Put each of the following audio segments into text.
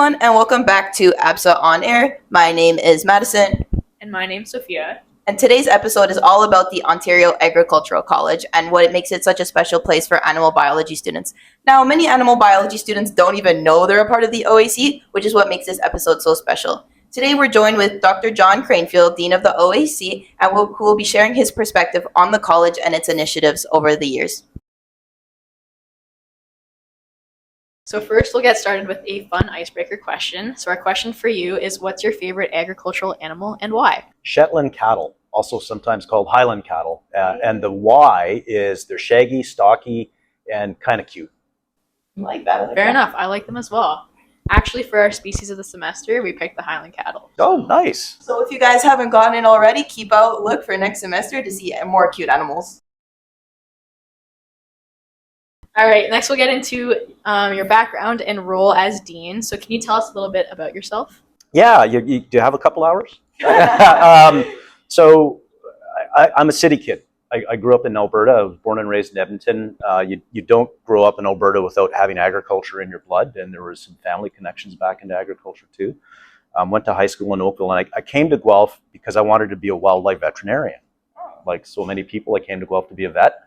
everyone, and welcome back to ABSA On Air. My name is Madison. And my name's Sophia. And today's episode is all about the Ontario Agricultural College and what it makes it such a special place for animal biology students. Now, many animal biology students don't even know they're a part of the OAC, which is what makes this episode so special. Today, we're joined with Dr. John Cranfield, Dean of the OAC, and who will be sharing his perspective on the college and its initiatives over the years. So first, we'll get started with a fun icebreaker question. So our question for you is, what's your favorite agricultural animal and why? Shetland cattle, also sometimes called Highland cattle. And the why is they're shaggy, stocky, and kind of cute. I like that. Fair enough. I like them as well. Actually, for our species of the semester, we picked the Highland cattle. Oh, nice. So if you guys haven't gotten it already, keep out look for next semester to see more cute animals. All right, next we'll get into your background and role as dean. So can you tell us a little bit about yourself? Yeah, do you have a couple hours? So I'm a city kid. I grew up in Alberta. I was born and raised in Edmonton. You don't grow up in Alberta without having agriculture in your blood, and there was some family connections back into agriculture too. Went to high school in Oakville, and I came to Guelph because I wanted to be a wildlife veterinarian. Like so many people, I came to Guelph to be a vet.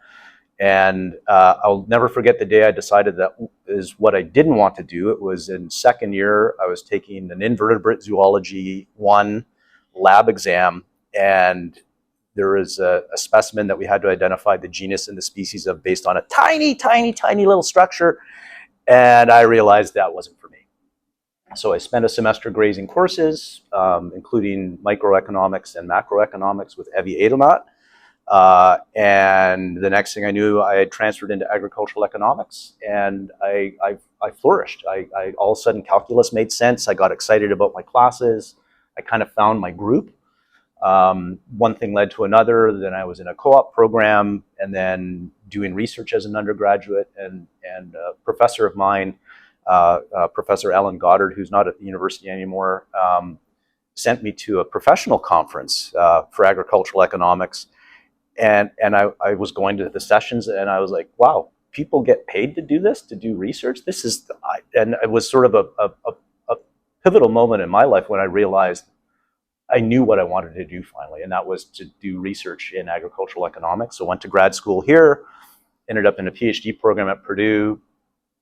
And I'll never forget the day I decided that is what I didn't want to do. It was in second year. I was taking an invertebrate zoology 1 lab exam, and there was a specimen that we had to identify the genus and the species of based on a tiny, tiny, tiny little structure. And I realized that wasn't for me. So I spent a semester grazing courses, including microeconomics and macroeconomics with Evie Adelnot. And the next thing I knew, I had transferred into agricultural economics, and I flourished. I all of a sudden calculus made sense. I got excited about my classes. I kind of found my group. One thing led to another. Then I was in a co-op program, and then doing research as an undergraduate. And a professor of mine, Professor Ellen Goddard, who's not at the university anymore, sent me to a professional conference for agricultural economics. And I was going to the sessions, and I was like, wow, people get paid to do this, to do research? And it was sort of a pivotal moment in my life when I realized I knew what I wanted to do finally, and that was to do research in agricultural economics. So I went to grad school here, ended up in a PhD program at Purdue,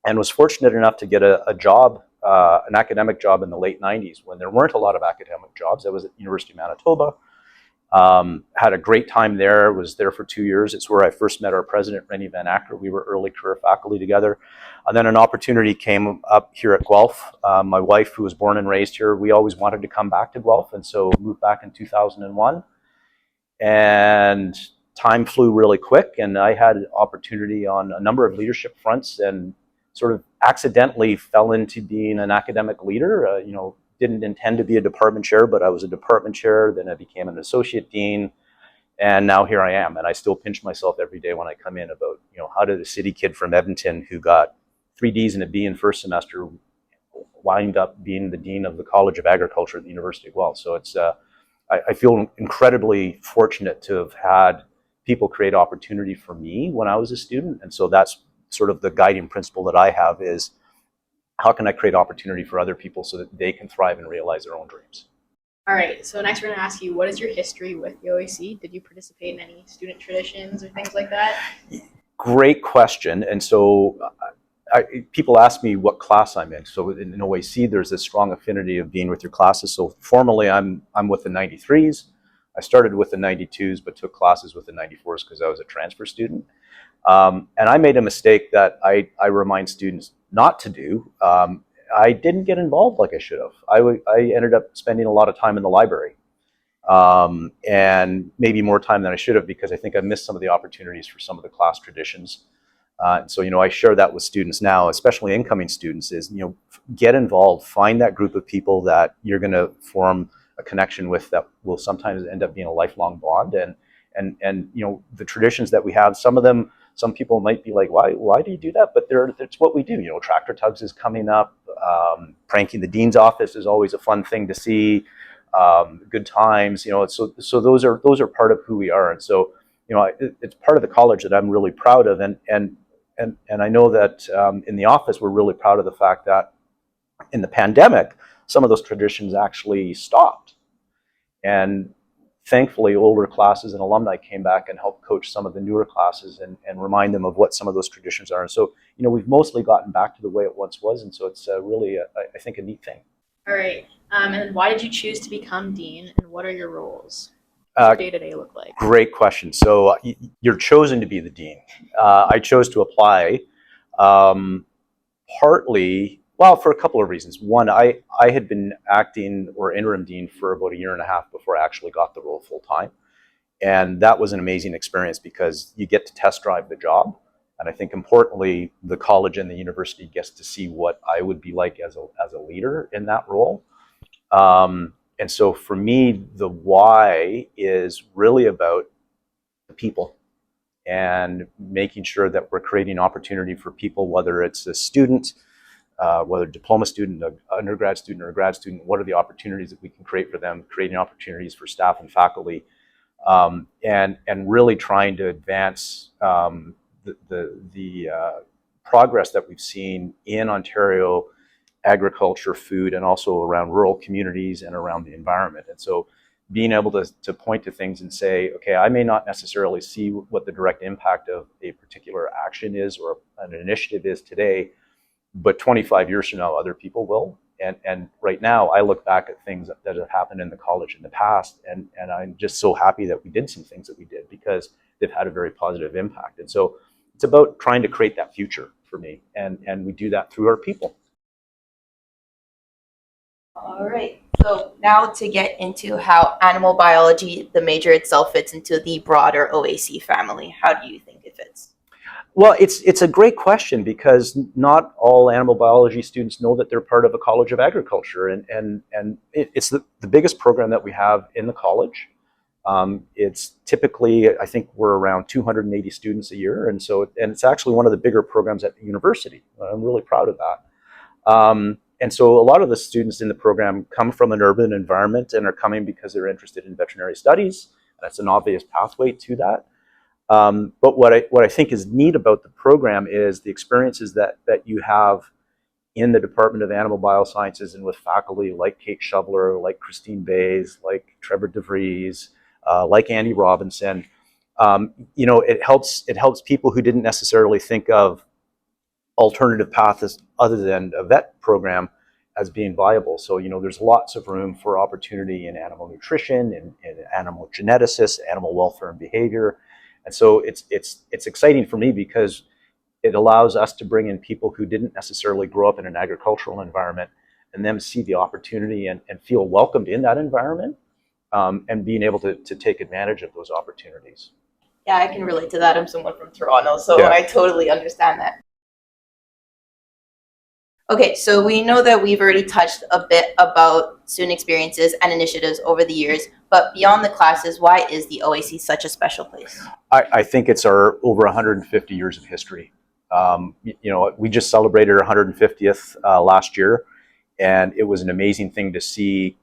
and was fortunate enough to get a job, an academic job in the late 90s when there weren't a lot of academic jobs. I was at the University of Manitoba. Had a great time there, was there for 2 years. It's where I first met our president, Rennie Van Acker. We were early career faculty together. And then an opportunity came up here at Guelph. My wife, who was born and raised here, we always wanted to come back to Guelph, and so moved back in 2001. And time flew really quick, and I had an opportunity on a number of leadership fronts, and sort of accidentally fell into being an academic leader. Didn't intend to be a department chair, but I was a department chair. Then I became an associate dean, and now here I am. And I still pinch myself every day when I come in about, how did a city kid from Edmonton who got 3 Ds and a B in first semester wind up being the dean of the College of Agriculture at the University of Guelph? So it's, I feel incredibly fortunate to have had people create opportunity for me when I was a student. And so that's sort of the guiding principle that I have is, how can I create opportunity for other people so that they can thrive and realize their own dreams? All right, so next we're going to ask you, what is your history with the OAC? Did you participate in any student traditions or things like that? Great question. And so people ask me what class I'm in. So in OAC, there's this strong affinity of being with your classes. So formally, I'm with the 93s. I started with the 92s, but took classes with the 94s because I was a transfer student. And I made a mistake that I remind students not to do. I didn't get involved like I should have. I ended up spending a lot of time in the library, and maybe more time than I should have, because I think I missed some of the opportunities for some of the class traditions. So I share that with students now, especially incoming students, is get involved, find that group of people that you're going to form a connection with that will sometimes end up being a lifelong bond. And the traditions that we have, some people might be like, why do you do that? But it's what we do. Tractor tugs is coming up. Pranking the dean's office is always a fun thing to see. Good times, so those are part of who we are. And so, it's part of the college that I'm really proud of. And I know that in the office, we're really proud of the fact that In the pandemic, some of those traditions actually stopped. And thankfully, older classes and alumni came back and helped coach some of the newer classes and remind them of what some of those traditions are. And so, we've mostly gotten back to the way it once was. And so it's really, I think, a neat thing. All right. And then why did you choose to become dean, and what are your roles? What does your day-to-day look like? Great question. So you're chosen to be the dean. I chose to apply partly, well, for a couple of reasons. One, I had been acting or interim dean for about a year and a half before I actually got the role full time. And that was an amazing experience because you get to test drive the job. And I think importantly, the college and the university gets to see what I would be like as a leader in that role. And so for me, the why is really about the people and making sure that we're creating opportunity for people, whether it's a student, whether a diploma student, an undergrad student, or a grad student. What are the opportunities that we can create for them, creating opportunities for staff and faculty, and really trying to advance the progress that we've seen in Ontario agriculture, food, and also around rural communities and around the environment. And so being able to point to things and say, okay, I may not necessarily see what the direct impact of a particular action is or an initiative is today, but 25 years from now, other people will. And right now, I look back at things that have happened in the college in the past, and I'm just so happy that we did some things that we did because they've had a very positive impact. And so it's about trying to create that future for me, and we do that through our people. All right. So now to get into how animal biology, the major itself, fits into the broader OAC family. How do you think it fits? Well, it's a great question because not all animal biology students know that they're part of a College of Agriculture, and it's the biggest program that we have in the college. It's typically, I think we're around 280 students a year, and it's actually one of the bigger programs at the university. I'm really proud of that. And so a lot of the students in the program come from an urban environment and are coming because they're interested in veterinary studies. That's an obvious pathway to that. But what I think is neat about the program is the experiences that you have in the Department of Animal Biosciences and with faculty like Kate Shoveler, like Christine Bays, like Trevor DeVries, like Andy Robinson. It helps people who didn't necessarily think of alternative paths other than a vet program as being viable. So, there's lots of room for opportunity in animal nutrition, in animal geneticists, animal welfare and behavior. And so it's exciting for me because it allows us to bring in people who didn't necessarily grow up in an agricultural environment and then see the opportunity and feel welcomed in that environment, and being able to take advantage of those opportunities. Yeah, I can relate to that. I'm someone from Toronto, so Yeah. I totally understand that. Okay, so we know that we've already touched a bit about student experiences and initiatives over the years, but beyond the classes, why is the OAC such a special place? I think it's our over 150 years of history. We just celebrated our 150th last year, and it was an amazing thing to see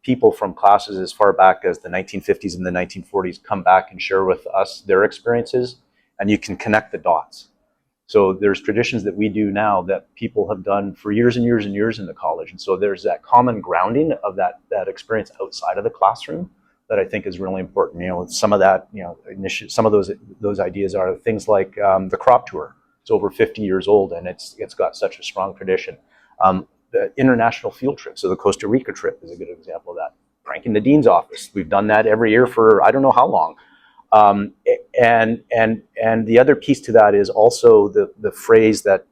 people from classes as far back as the 1950s and the 1940s come back and share with us their experiences, and you can connect the dots. So there's traditions that we do now that people have done for years and years and years in the college. And so there's that common grounding of that experience outside of the classroom that I think is really important. Some of that, some of those ideas are things like the crop tour. It's over 50 years old and it's got such a strong tradition. The international field trip, so the Costa Rica trip is a good example of that. Pranking the dean's office. We've done that every year for I don't know how long. And the other piece to that is also the phrase that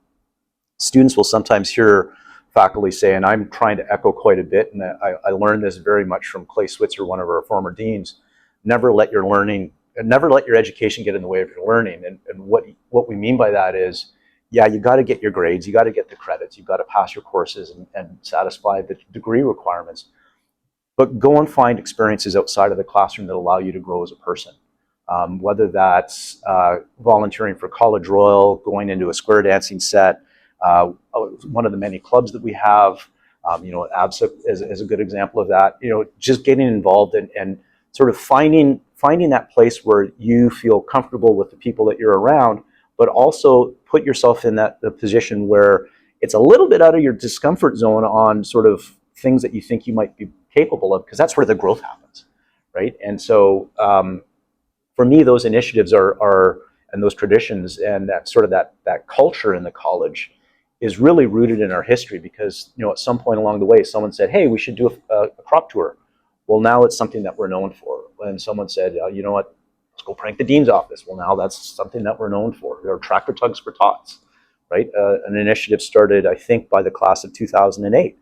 students will sometimes hear faculty say, and I'm trying to echo quite a bit, and I learned this very much from Clay Switzer, one of our former deans. Never let your education get in the way of your learning. And what we mean by that is, yeah, you got to get your grades, you got to get the credits, you've got to pass your courses and satisfy the degree requirements. But go and find experiences outside of the classroom that allow you to grow as a person. Whether that's volunteering for College Royal, going into a square dancing set, one of the many clubs that we have, ABSA is a good example of that. Just getting involved and sort of finding that place where you feel comfortable with the people that you're around, but also put yourself in the position where it's a little bit out of your discomfort zone on sort of things that you think you might be capable of, because that's where the growth happens, right? And so for me, those initiatives are and those traditions and that sort of that culture in the college is really rooted in our history, because at some point along the way someone said, hey, we should do a crop tour. Well, now it's something that we're known for. And someone said, you know what, let's go prank the dean's office. Well, now that's something that we're known for. There are tractor tugs for tots, right? An initiative started, I think, by the class of 2008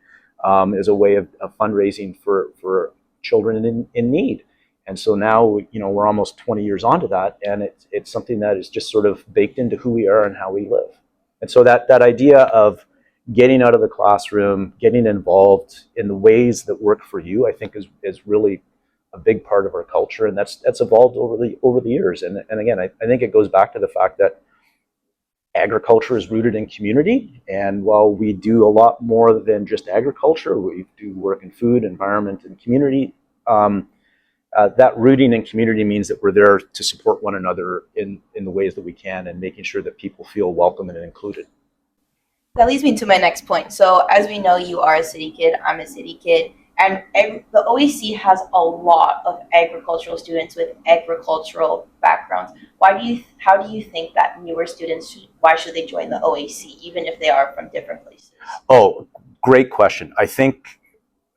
as a way of fundraising for children in need. And so now, we're almost 20 years onto that, and it's something that is just sort of baked into who we are and how we live. And so that idea of getting out of the classroom, getting involved in the ways that work for you, I think is really a big part of our culture, and that's evolved over the years. And again, I think it goes back to the fact that agriculture is rooted in community, and while we do a lot more than just agriculture, we do work in food, environment, and community. That rooting in community means that we're there to support one another in the ways that we can, and making sure that people feel welcome and included. That leads me to my next point. So, as we know, you are a city kid, I'm a city kid, and the OAC has a lot of agricultural students with agricultural backgrounds. How do you think that newer students, why should they join the OAC, even if they are from different places? Oh, great question. I think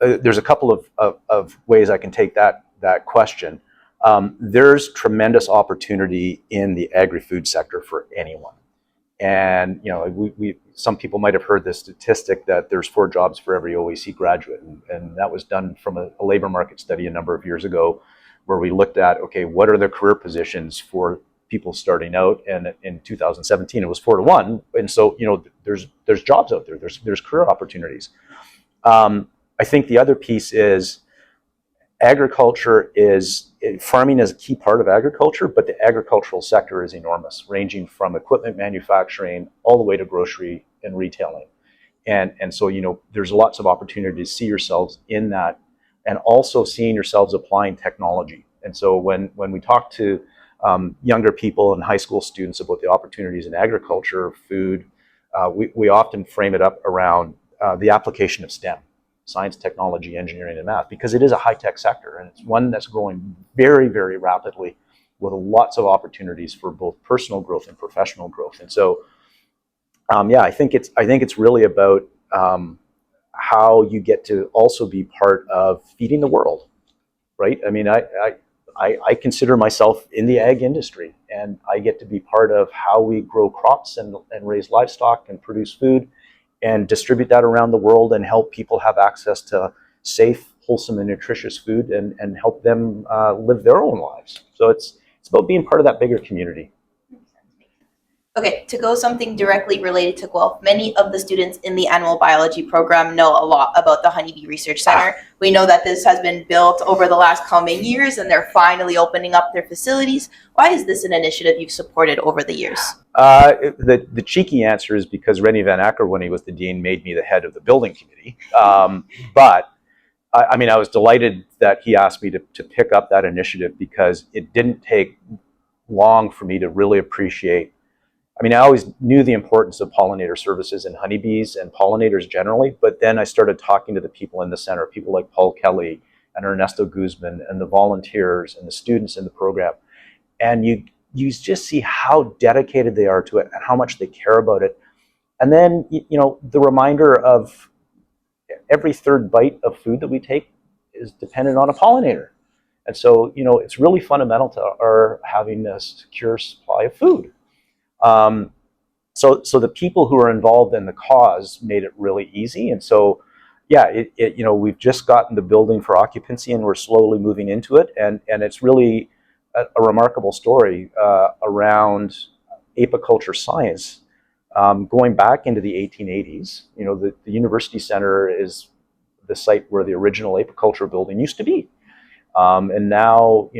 there's a couple of ways I can take that question. There's tremendous opportunity in the agri-food sector for anyone. And some people might have heard the statistic that there's 4 jobs for every OAC graduate, and that was done from a labor market study a number of years ago, where we looked at, okay, what are the career positions for people starting out? And in 2017, it was 4 to 1, and so there's jobs out there. There's career opportunities. I think the other piece is farming is a key part of agriculture, but the agricultural sector is enormous, ranging from equipment manufacturing all the way to grocery and retailing. And so, there's lots of opportunity to see yourselves in that, and also seeing yourselves applying technology. And so when we talk to younger people and high school students about the opportunities in agriculture, food, we often frame it up around the application of STEM. Science, technology, engineering, and math, because it is a high-tech sector, and it's one that's growing very, very rapidly, with lots of opportunities for both personal growth and professional growth. And so, I think it's really about how you get to also be part of feeding the world, right? I mean, I consider myself in the ag industry, and I get to be part of how we grow crops and raise livestock and produce food, and distribute that around the world, and help people have access to safe, wholesome, and nutritious food, and help them live their own lives. So it's about being part of that bigger community. Okay, to go something directly related to Guelph, many of the students in the animal biology program know a lot about the Honeybee Research Center. We know that this has been built over the last coming years, and they're finally opening up their facilities. Why is this an initiative you've supported over the years? The cheeky answer is because Rennie Van Acker, when he was the dean, made me the head of the building committee. But I was delighted that he asked me to pick up that initiative, because it didn't take long for me to really appreciate. I always knew the importance of pollinator services and honeybees and pollinators generally, but then I started talking to the people in the center, people like Paul Kelly and Ernesto Guzman and the volunteers and the students in the program. And you just see how dedicated they are to it and how much they care about it. And then, the reminder of every 3rd bite of food that we take is dependent on a pollinator. And so, it's really fundamental to our having a secure supply of food. So the people who are involved in the cause made it really easy. And so, we've just gotten the building for occupancy, and we're slowly moving into it. And it's really a remarkable story around apiculture science, going back into the 1880s. The University Center is the site where the original apiculture building used to be. And now,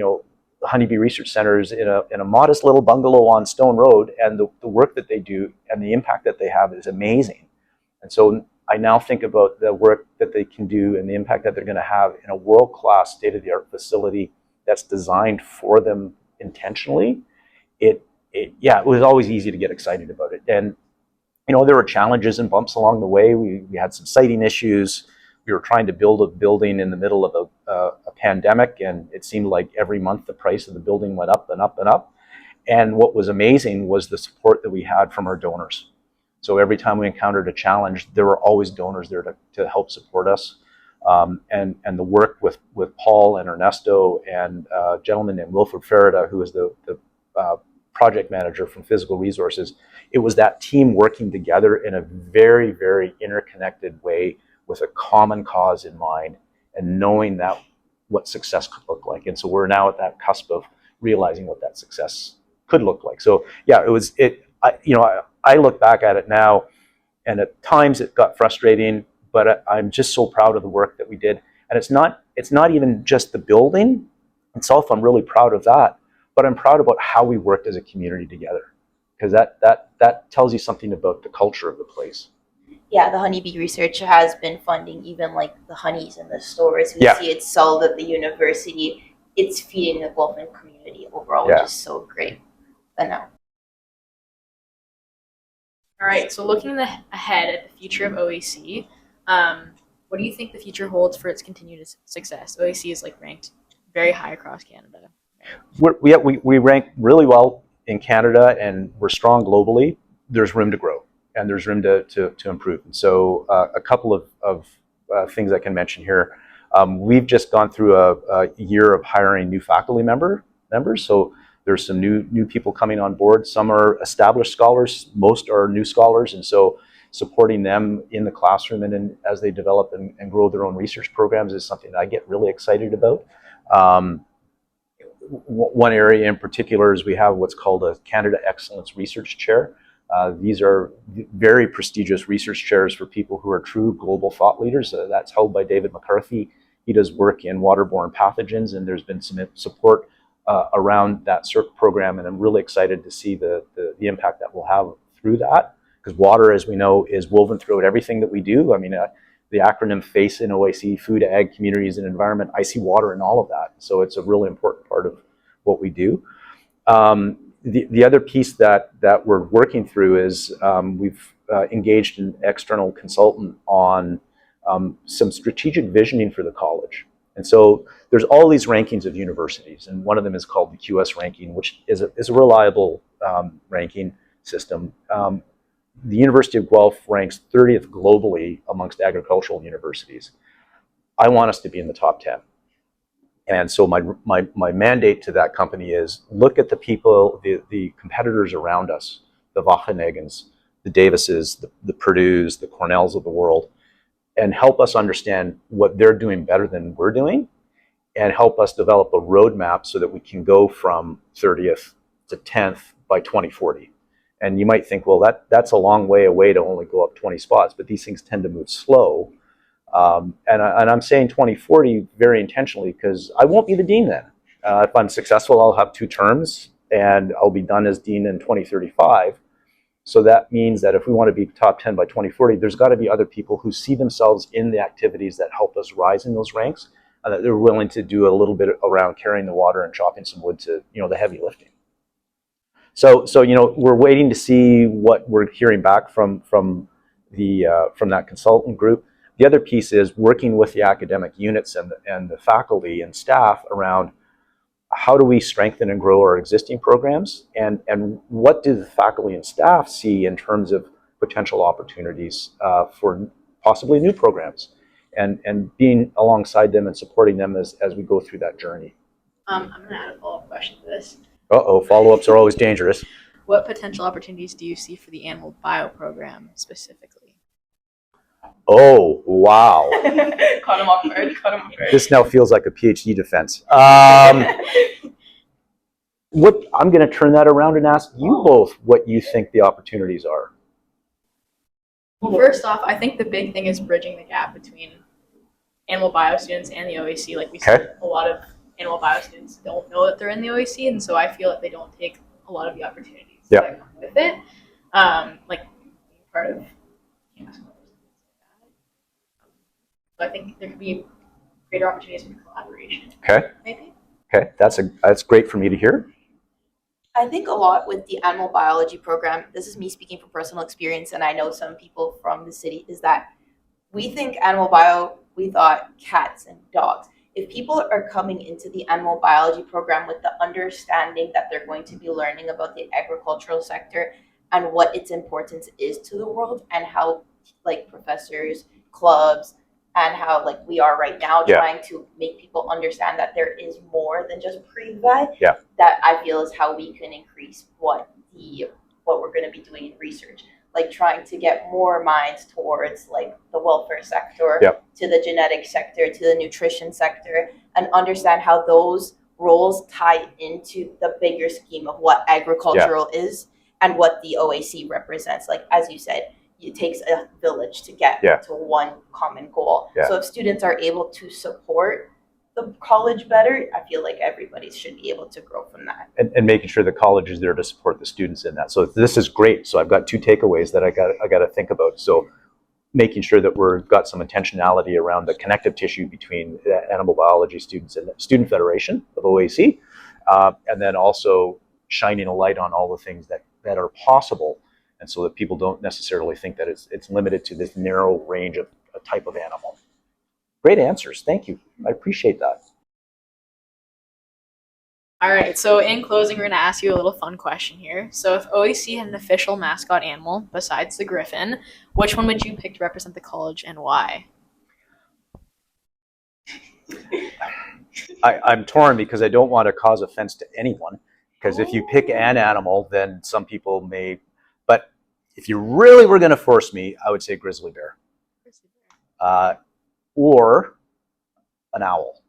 the Honeybee Research Center is in a modest little bungalow on Stone Road, and the work that they do and the impact that they have is amazing. And so I now think about the work that they can do and the impact that they're going to have in a world-class, state-of-the-art facility that's designed for them intentionally. It was always easy to get excited about it. And there were challenges and bumps along the way. We had some siting issues. We were trying to build a building in the middle of a pandemic, and it seemed like every month the price of the building went up and up and up. And what was amazing was the support that we had from our donors. So every time we encountered a challenge, there were always donors there to help support us. And the work with Paul and Ernesto and a gentleman named Wilfred Farida, who is the project manager from Physical Resources, it was that team working together in a very, very interconnected way with a common cause in mind and knowing that what success could look like. And so we're now at that cusp of realizing what that success could look like. So yeah, I look back at it now, and at times it got frustrating, but I'm just so proud of the work that we did. And it's not even just the building itself. I'm really proud of that, but I'm proud about how we worked as a community together, because that tells you something about the culture of the place. Yeah, the honeybee research has been funding even like the honeys in the stores. We Yeah. see it sold at the university. It's feeding the Guelphian community overall, which Yeah. is so great. But now, All right, so looking ahead at the future of OAC, what do you think the future holds for its continued success? OAC is like ranked very high across Canada. We rank really well in Canada, and we're strong globally. There's room to grow, and there's room to improve. And so a couple of things I can mention here. We've just gone through a year of hiring new faculty members. So there's some new people coming on board. Some are established scholars, most are new scholars, and so supporting them in the classroom and as they develop and grow their own research programs is something that I get really excited about. One area in particular is we have what's called a Canada Excellence Research Chair. These are very prestigious research chairs for people who are true global thought leaders. That's held by David McCarthy. He does work in waterborne pathogens, and there's been some support around that CERC program, and I'm really excited to see the impact that we'll have through that, because water, as we know, is woven throughout everything that we do. I mean, the acronym FACE in OAC, Food, Ag, Communities, and Environment, I see water in all of that. So it's a really important part of what we do. The other piece that we're working through is we've engaged an external consultant on some strategic visioning for the college. And so there's all these rankings of universities, and one of them is called the QS ranking, which is a reliable ranking system. The University of Guelph ranks 30th globally amongst agricultural universities. I want us to be in the top 10. And so my mandate to that company is look at the people, the competitors around us, the Wageningens, the Davises, the Purdues, the Cornells of the world, and help us understand what they're doing better than we're doing, and help us develop a roadmap so that we can go from 30th to 10th by 2040. And you might think, well, that's a long way away to only go up 20 spots, but these things tend to move slow. And I'm saying 2040 very intentionally because I won't be the dean then. If I'm successful, I'll have 2 terms, and I'll be done as dean in 2035. So that means that if we want to be top 10 by 2040, there's got to be other people who see themselves in the activities that help us rise in those ranks, and that they're willing to do a little bit around carrying the water and chopping some wood to, the heavy lifting. So we're waiting to see what we're hearing back from that consultant group. The other piece is working with the academic units and the faculty and staff around how do we strengthen and grow our existing programs, and what do the faculty and staff see in terms of potential opportunities for possibly new programs, and being alongside them and supporting them as we go through that journey. I'm going to add a follow-up question to this. Follow-ups are always dangerous. What potential opportunities do you see for the animal bio program specifically? Oh, wow. Caught him off guard. This now feels like a PhD defense. What I'm going to turn that around and ask you both what you think the opportunities are. Well, first off, I think the big thing is bridging the gap between animal bio students and the OAC. Like we see a lot of animal bio students don't know that they're in the OAC, and so I feel that they don't take a lot of the opportunities that come with it. Like being part of campus clubs. So I think there could be greater opportunities for collaboration. Okay. Maybe. Okay, that's great for me to hear. I think a lot with the animal biology program, this is me speaking from personal experience, and I know some people from the city, is that we think animal bio, we thought cats and dogs. If people are coming into the animal biology program with the understanding that they're going to be learning about the agricultural sector and what its importance is to the world, and how like professors, clubs, and how like we are right now Yeah. trying to make people understand that there is more than just pre-vet, Yeah. that I feel is how we can increase what we're going to be doing in research, like trying to get more minds towards like the welfare sector, Yep. to the genetic sector, to the nutrition sector, and understand how those roles tie into the bigger scheme of what agricultural is and what the OAC represents. Like as you said, it takes a village to get Yeah. to one common goal. Yeah. So if students are able to support the college better, I feel like everybody should be able to grow from that. And making sure the college is there to support the students in that. So this is great. So I've got 2 takeaways that I got to think about. So making sure that we've got some intentionality around the connective tissue between animal biology students and the Student Federation of OAC, and then also shining a light on all the things that are possible, and so that people don't necessarily think that it's limited to this narrow range of a type of animal. Great answers. Thank you. I appreciate that. All right, so in closing, we're going to ask you a little fun question here. So if OAC had an official mascot animal besides the Gryphon, which one would you pick to represent the college and why? I'm torn because I don't want to cause offense to anyone, because if you pick an animal, then some people may, but if you really were going to force me, I would say grizzly bear. Or an owl.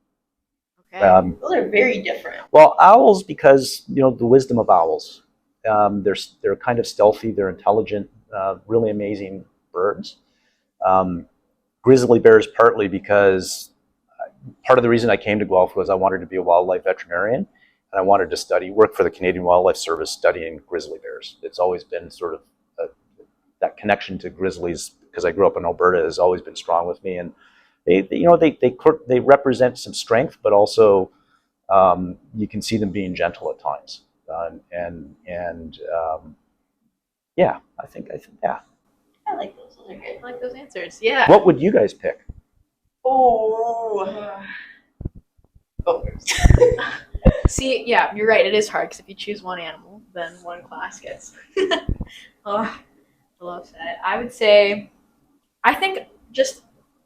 Okay. Those are very different. Well, owls, because the wisdom of owls. They're kind of stealthy. They're intelligent, really amazing birds. Grizzly bears, partly because part of the reason I came to Guelph was I wanted to be a wildlife veterinarian, and I wanted to work for the Canadian Wildlife Service studying grizzly bears. It's always been sort of that connection to grizzlies, because I grew up in Alberta, has always been strong with me, and they represent some strength, but also you can see them being gentle at times, yeah, I think yeah. I like those. Those are good. I like those answers. Yeah. What would you guys pick? Oh. Go first. See, yeah, you're right. It is hard because if you choose one animal, then one class gets. Oh, I love that. I would say, I think just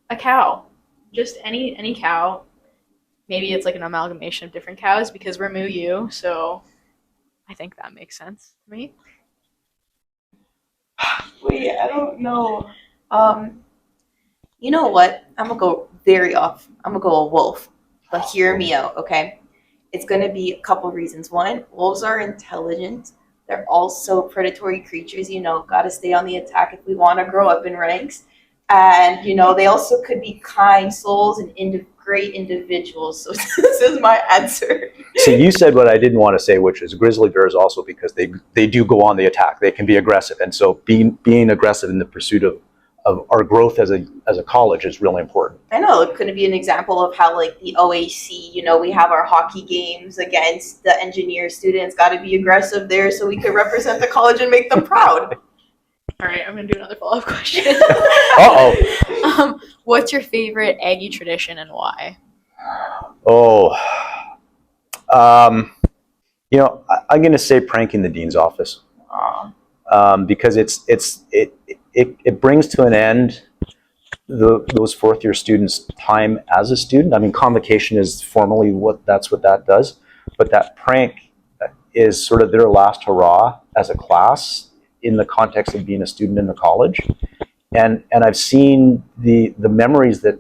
a cow, just any cow. Maybe it's like an amalgamation of different cows because we're Moo U, so I think that makes sense to me. Wait, I don't know. You know what? I'm gonna go very off. I'm gonna go a wolf. But hear me out, okay? It's gonna be a couple reasons. One, wolves are intelligent. They're also predatory creatures, gotta stay on the attack if we wanna grow up in ranks. And, they also could be kind souls and great individuals. So this is my answer. So you said what I didn't want to say, which is grizzly bears also, because they do go on the attack. They can be aggressive. And so being aggressive in the pursuit of our growth as a college is really important. I know, it could be an example of how like the OAC, we have our hockey games against the engineer students, got to be aggressive there so we could represent the college and make them proud. All right, I'm going to do another follow-up question. Uh-oh. What's your favorite Aggie tradition and why? Oh, I'm going to say pranking the dean's office, because it brings to an end those fourth-year students' time as a student. I mean, convocation is formally what that does, but that prank is sort of their last hurrah as a class in the context of being a student in the college. And I've seen the memories that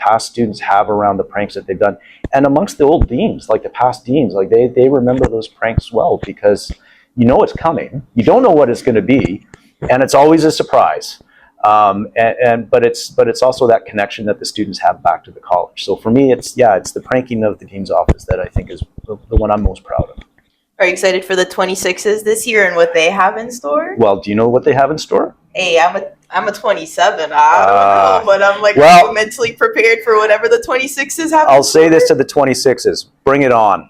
past students have around the pranks that they've done. And amongst the old deans, like the past deans, like they remember those pranks well, because it's coming. You don't know what it's going to be, and it's always a surprise. But it's also that connection that the students have back to the college. So for me, it's the pranking of the dean's office that I think is the one I'm most proud of. Are you excited for the 26s this year and what they have in store? Well, do you know what they have in store? Hey, I'm a 27. I don't know, but I'm mentally prepared for whatever the 26s have. I'll say this to the 26s: bring it on.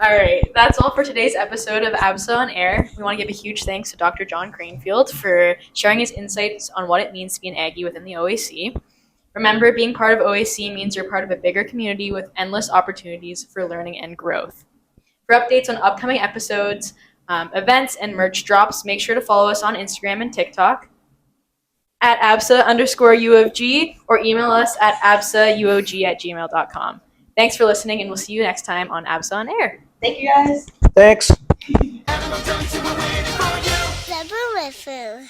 All right, that's all for today's episode of ABSA on Air. We want to give a huge thanks to Dr. John Cranfield for sharing his insights on what it means to be an Aggie within the OAC. Remember, being part of OAC means you're part of a bigger community with endless opportunities for learning and growth. For updates on upcoming episodes, events, and merch drops, make sure to follow us on Instagram and TikTok at absa_UofG or email us at absauog@gmail.com. Thanks for listening, and we'll see you next time on ABSA on Air. Thank you guys. Thanks. Double whistle.